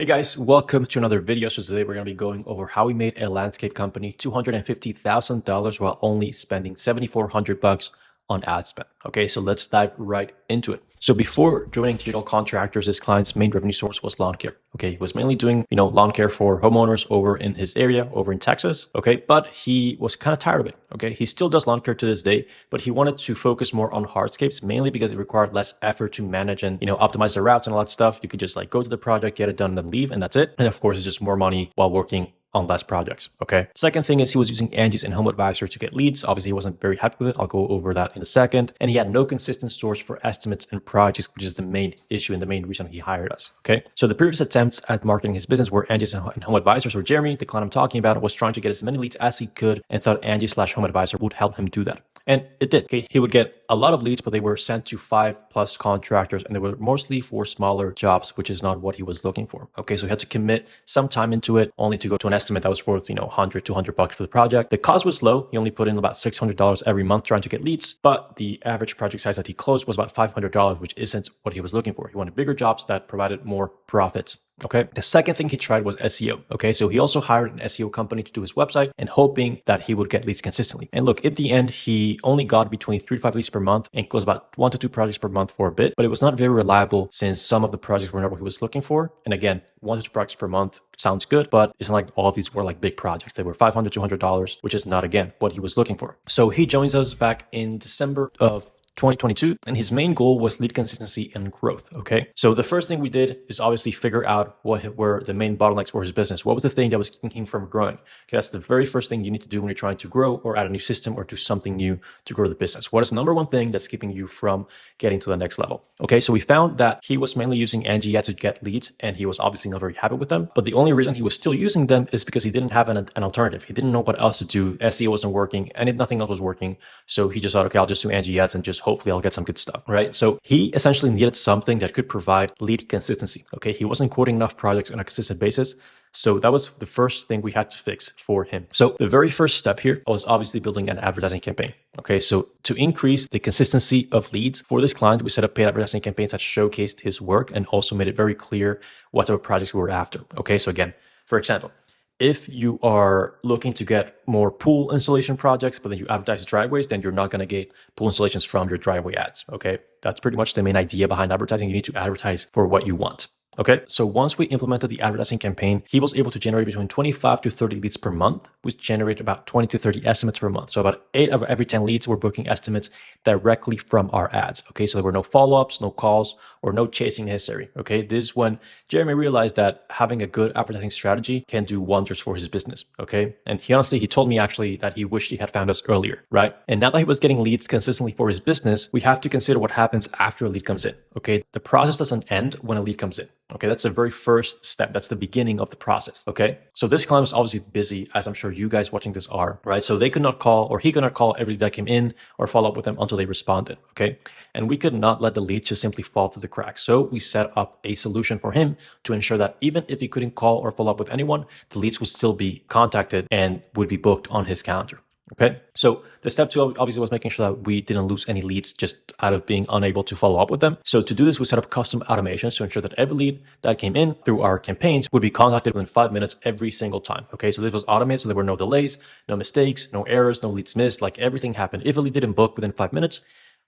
Hey guys, welcome to another video. So today we're going to be going over how we made a landscape company $250,000 while only spending $7,400 on ad spend. Okay, so let's dive right into it. So before joining Digital Contractors, his client's main revenue source was lawn care. Okay, he was mainly doing, lawn care for homeowners over in his area, over in Texas. Okay, but he was kind of tired of it. Okay, he still does lawn care to this day, but he wanted to focus more on hardscapes, mainly because it required less effort to manage and, optimize the routes and all that stuff. You could just like go to the project, get it done, and then leave, and that's it. And of course, it's just more money while working on less projects. Okay. Second thing is he was using Angie's and Home Advisor to get leads. Obviously, he wasn't very happy with it. I'll go over that in a second. And he had no consistent source for estimates and projects, which is the main issue and the main reason he hired us. Okay. So the previous attempts at marketing his business were Angie's and Home Advisors, where Jeremy, the client I'm talking about, was trying to get as many leads as he could and thought Angie/Home Advisor would help him do that. And it did. Okay. He would get a lot of leads, but they were sent to 5+ contractors, and they were mostly for smaller jobs, which is not what he was looking for. Okay. So he had to commit some time into it, only to go to an estimate that was worth, $100, $200 for the project. The cost was low. He only put in about $600 every month trying to get leads, but the average project size that he closed was about $500, which isn't what he was looking for. He wanted bigger jobs that provided more profits. Okay. The second thing he tried was SEO. Okay. So he also hired an SEO company to do his website and hoping that he would get leads consistently. And look, at the end, he only got between 3 to 5 leads per month and closed about 1 to 2 projects per month for a bit, but it was not very reliable since some of the projects were not what he was looking for. And again, 1 to 2 projects per month sounds good, but it's not like all of these were like big projects. They were $500, $200, which is not, again, what he was looking for. So he joins us back in December of 2022, and his main goal was lead consistency and growth. Okay. So the first thing we did is obviously figure out what were the main bottlenecks for his business. What was the thing that was keeping him from growing? Okay. That's the very first thing you need to do when you're trying to grow or add a new system or do something new to grow the business. What is the number one thing that's keeping you from getting to the next level? Okay. So we found that he was mainly using Angie Ads to get leads, and he was obviously not very happy with them. But the only reason he was still using them is because he didn't have an alternative. He didn't know what else to do. SEO wasn't working, and nothing else was working. So he just thought, okay, I'll just do Angie Ads and just hopefully I'll get some good stuff. Right. So he essentially needed something that could provide lead consistency. Okay. He wasn't quoting enough projects on a consistent basis. So that was the first thing we had to fix for him. So the very first step here was obviously building an advertising campaign. Okay. So to increase the consistency of leads for this client, we set up paid advertising campaigns that showcased his work and also made it very clear what type of projects we were after. Okay. So again, for example, if you are looking to get more pool installation projects, but then you advertise driveways, then you're not going to get pool installations from your driveway ads. Okay. That's pretty much the main idea behind advertising. You need to advertise for what you want. Okay. So once we implemented the advertising campaign, he was able to generate between 25 to 30 leads per month, which generated about 20 to 30 estimates per month. So about 8 of every 10 leads were booking estimates directly from our ads. Okay. So there were no follow-ups, no calls, or no chasing necessary. Okay. This is when Jeremy realized that having a good advertising strategy can do wonders for his business. Okay. And he told me actually that he wished he had found us earlier. Right. And now that he was getting leads consistently for his business, we have to consider what happens after a lead comes in. Okay. The process doesn't end when a lead comes in. Okay, that's the very first step. That's the beginning of the process. Okay, so this client was obviously busy, as I'm sure you guys watching this are, right? So they could not call, or he could not call every lead that came in or follow up with them until they responded. Okay, and we could not let the lead just simply fall through the cracks. So we set up a solution for him to ensure that even if he couldn't call or follow up with anyone, the leads would still be contacted and would be booked on his calendar. Okay, so the step 2 obviously was making sure that we didn't lose any leads just out of being unable to follow up with them. So to do this, we set up custom automations to ensure that every lead that came in through our campaigns would be contacted within 5 minutes every single time. Okay, so this was automated, so there were no delays, no mistakes, no errors, no leads missed. Like everything happened. If a lead didn't book within 5 minutes,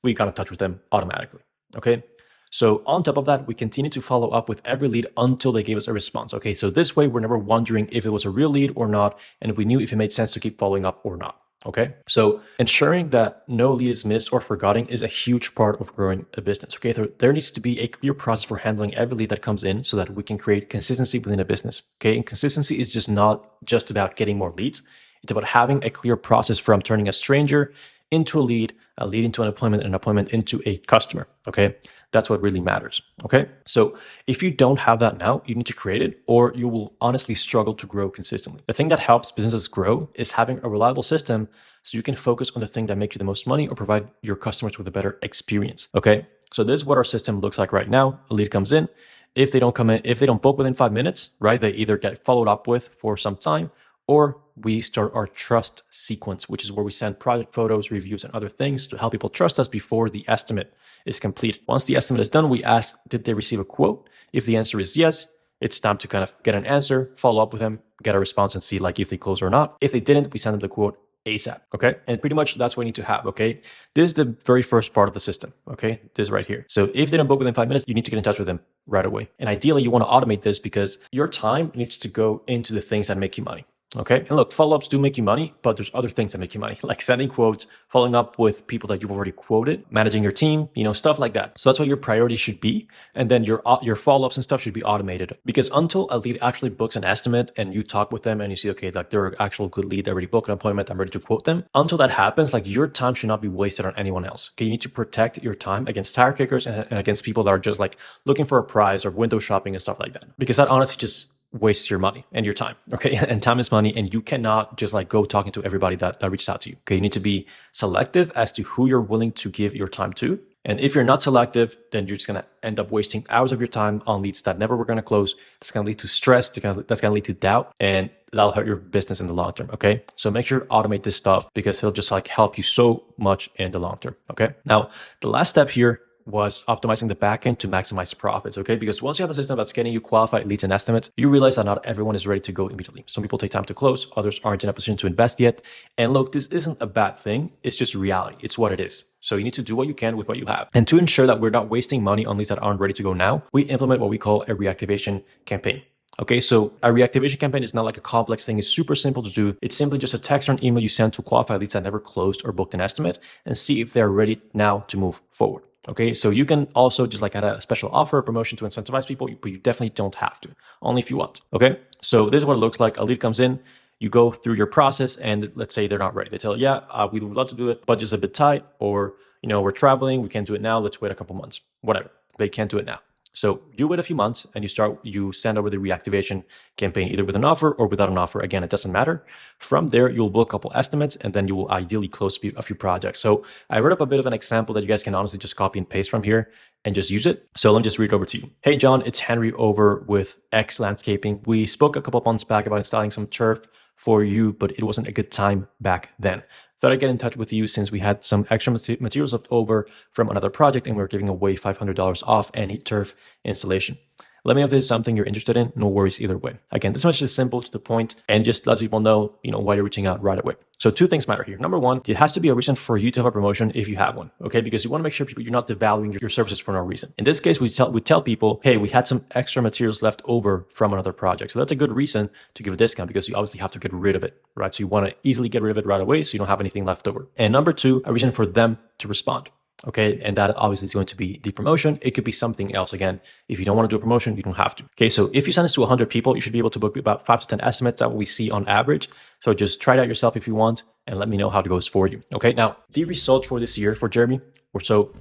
we got in touch with them automatically. Okay. So on top of that, we continue to follow up with every lead until they gave us a response. Okay, so this way we're never wondering if it was a real lead or not, and we knew if it made sense to keep following up or not. Okay, so ensuring that no lead is missed or forgotten is a huge part of growing a business. Okay, there needs to be a clear process for handling every lead that comes in so that we can create consistency within a business. Okay, and consistency is not just about getting more leads. It's about having a clear process from turning a stranger into a lead into an appointment, and an appointment into a customer. Okay, that's what really matters. Okay, so if you don't have that now, you need to create it, or you will honestly struggle to grow consistently. The thing that helps businesses grow is having a reliable system so you can focus on the thing that makes you the most money or provide your customers with a better experience. Okay, so this is what our system looks like right now. A lead comes in. If they don't come in, if they don't book within 5 minutes, right, they either get followed up with for some time, or we start our trust sequence, which is where we send project photos, reviews, and other things to help people trust us before the estimate is complete. Once the estimate is done, we ask, did they receive a quote? If the answer is yes, it's time to kind of get an answer, follow up with them, get a response and see like if they close or not. If they didn't, we send them the quote ASAP. Okay. And pretty much that's what you need to have. Okay. This is the very first part of the system. Okay. This right here. So if they don't book within 5 minutes, you need to get in touch with them right away. And ideally you want to automate this because your time needs to go into the things that make you money. Okay. And look, follow-ups do make you money, but there's other things that make you money, like sending quotes, following up with people that you've already quoted, managing your team, stuff like that. So that's what your priority should be. And then your follow-ups and stuff should be automated, because until a lead actually books an estimate and you talk with them and you see, okay, like they're an actual good lead, they already booked an appointment, I'm ready to quote them. Until that happens, like your time should not be wasted on anyone else. Okay. You need to protect your time against tire kickers and against people that are just like looking for a prize or window shopping and stuff like that, because that honestly just wastes your money and your time. Okay. And time is money, and you cannot just like go talking to everybody that reaches out to you. Okay. You need to be selective as to who you're willing to give your time to. And if you're not selective, then you're just going to end up wasting hours of your time on leads that never were going to close. That's going to lead to stress. That's going to lead to doubt, and that'll hurt your business in the long term. Okay. So make sure to automate this stuff, because it'll just like help you so much in the long term. Okay. Now, the last step here was optimizing the backend to maximize profits. Okay. Because once you have a system that's getting you qualified leads and estimates, you realize that not everyone is ready to go immediately. Some people take time to close, others aren't in a position to invest yet. And look, this isn't a bad thing. It's just reality. It's what it is. So you need to do what you can with what you have. And to ensure that we're not wasting money on leads that aren't ready to go now, we implement what we call a reactivation campaign. Okay, so a reactivation campaign is not like a complex thing. It's super simple to do. It's simply just a text or an email you send to qualified leads that never closed or booked an estimate, and see if they're ready now to move forward. Okay, so you can also just like add a special offer or promotion to incentivize people, but you definitely don't have to, only if you want. Okay, so this is what it looks like. A lead comes in, you go through your process, and let's say they're not ready. They tell you, we would love to do it, but just a bit tight, or we're traveling, we can't do it now, let's wait a couple months, whatever. They can't do it now. So you wait a few months and you send over the reactivation campaign, either with an offer or without an offer. Again, it doesn't matter. From there, you'll book a couple estimates, and then you will ideally close a few projects. So I wrote up a bit of an example that you guys can honestly just copy and paste from here and just use it. So let me just read it over to you. Hey, John, it's Henry over with X Landscaping. We spoke a couple months back about installing some turf for you, but it wasn't a good time back then. Thought I'd get in touch with you since we had some extra materials left over from another project, and we were giving away $500 off any turf installation. Let me know if this is something you're interested in. No worries either way. Again, this much is simple, to the point, and just lets people know, why you're reaching out right away. So two things matter here. Number one, it has to be a reason for you to have a promotion if you have one. Okay, because you want to make sure you're not devaluing your services for no reason. In this case, we tell people, hey, we had some extra materials left over from another project. So that's a good reason to give a discount, because you obviously have to get rid of it, right? So you want to easily get rid of it right away, so you don't have anything left over. And number two, a reason for them to respond. Okay, and that obviously is going to be the promotion. It could be something else. Again, if you don't want to do a promotion, you don't have to. Okay, so if you send this to 100 people, you should be able to book about 5 to 10 estimates. That's what we see on average. So just try it out yourself if you want, and let me know how it goes for you. Okay, now the results for this year for Jeremy were so.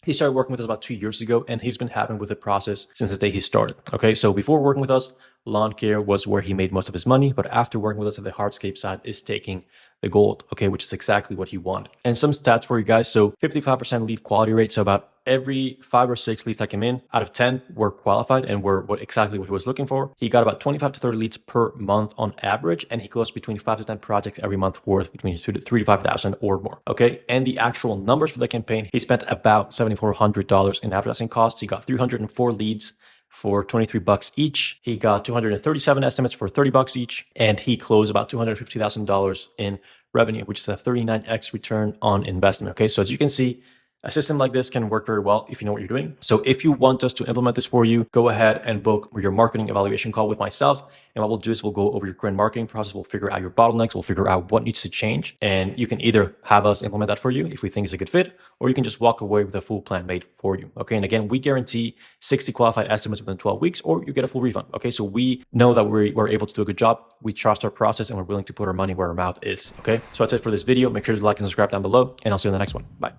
He started working with us about 2 years ago, and he's been happy with the process since the day he started. Okay, so before working with us, lawn care was where he made most of his money, but after working with us at the hardscape side is taking the gold, okay, which is exactly what he wanted. And some stats for you guys. So 55% lead quality rate. So about every 5 or 6 leads that came in, out of 10 were qualified and were exactly what he was looking for. He got about 25 to 30 leads per month on average, and he closed between 5 to 10 projects every month worth between 3 to 5,000 or more. Okay, and the actual numbers for the campaign, he spent about $7,400 in advertising costs. He got 304 leads for $23 each. He got 237 estimates for $30 each, and he closed about $250,000 in revenue, which is a 39x return on investment. Okay, so as you can see, a system like this can work very well if you know what you're doing. So if you want us to implement this for you, go ahead and book your marketing evaluation call with myself. And what we'll do is we'll go over your current marketing process. We'll figure out your bottlenecks. We'll figure out what needs to change. And you can either have us implement that for you if we think it's a good fit, or you can just walk away with a full plan made for you. Okay. And again, we guarantee 60 qualified estimates within 12 weeks, or you get a full refund. Okay. So we know that we're able to do a good job. We trust our process, and we're willing to put our money where our mouth is. Okay. So that's it for this video. Make sure to like and subscribe down below, and I'll see you in the next one. Bye.